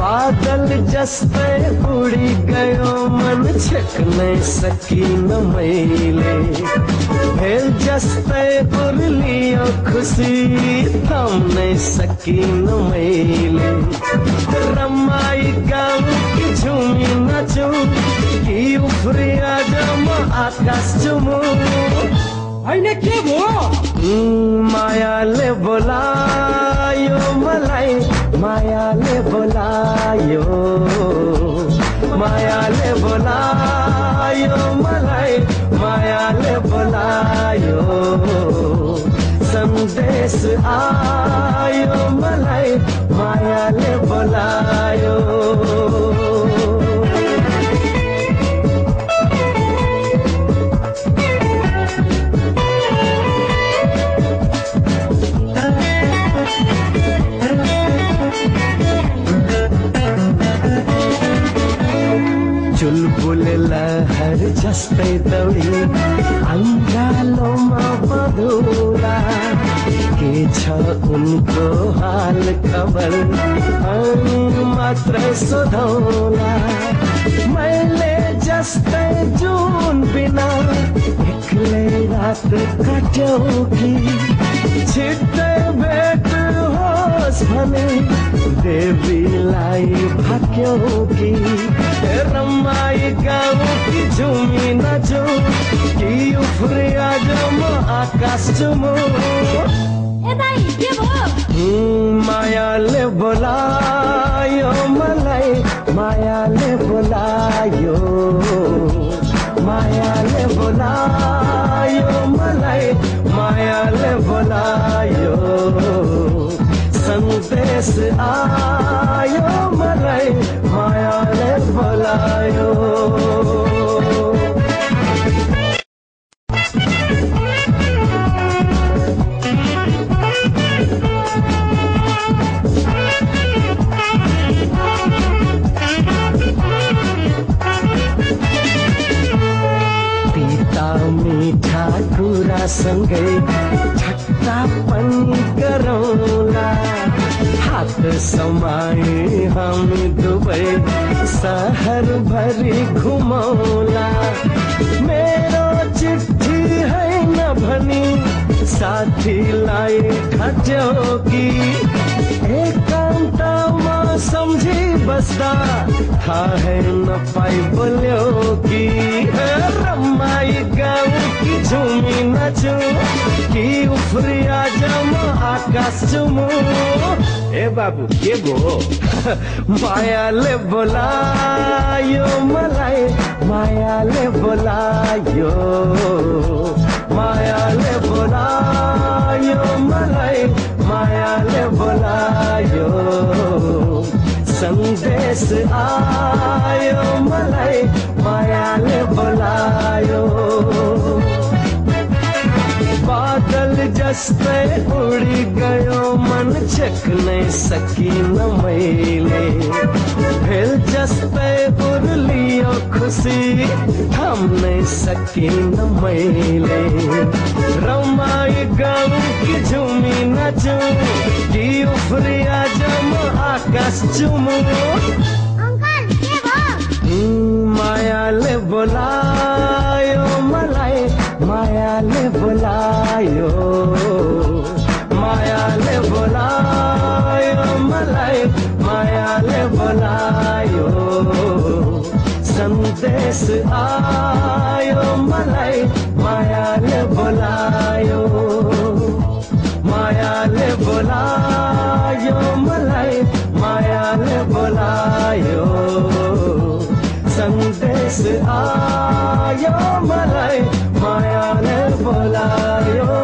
बादल जस्तै उडी गयो मन छेक्न सकिन मैले भेल जस्तै उर्लियो खुसी थम्न सकिन मैले रमाई गाउँ कि झुमी नाचौँ कि उफ्रिया म आकाश चुमु होइन के भयो मायाले बोलायो मलाई मायाले बोलायो मायाले बोलायो मलाई मायाले बोलायो सन्देश आयो मलाई मायाले बोलायो चुलबुल लहर जस्तै दौडी अङ्गालोमा बधुला के छ उनको हाल खबर मात्र सोधौला मैले जस्तै जुन बिना एक्लै रात काट्यौ कि छिट्टै भेट होस् भने देवीलाई भाग्यौ कि रमाई गाउँ कि झुमी नाचौँ कि उफ्रिया म आकाश चुमु मायाले बोलायो मलाई मायाले बोलायो मायाले बोलायो मलाई मायाले बोलायो सन्देश आयो मलाई मायाले बोलायो मीठा कुरा सँगै ठट्टा पनि गरौँला हात समाए हामी दुवै सहर भरि घुमौला मेरो चिठी हैन भनी साथीलाई ठाट्यौ कि एकान्तमा सम्झी बस्दा थाहै नपाई बोल्यो कि रमाई गाउँ कि झुमी नाचौँ कि उफ्रिया म आकाश चुमु ए बाबु के भो मायाले बोलायो मलाई मायाले बोलायो मायाले बोलायो मलाई मायाले बोलायो सन्देश आयो मलाई मायाले बोलायो बादल जस्तै उडी गयो मन छेक्न सकिन मैले भेल जस्तै उर्लियो खुसी थम्न सकिन मैले रमाई गाउँ कि झुमी नाचौँ कि उफ्रिया म आकाश चुमु मायाले बोलायो मलाई मायाले बोलायो मायाले बोलायो मलाई मायाले बोलायो सन्देश आयो मलाई मायाले बोलायो मायाले बोलायो मलाई मायाले बोलायो सन्देश आयो मलाई मायाले बोलायो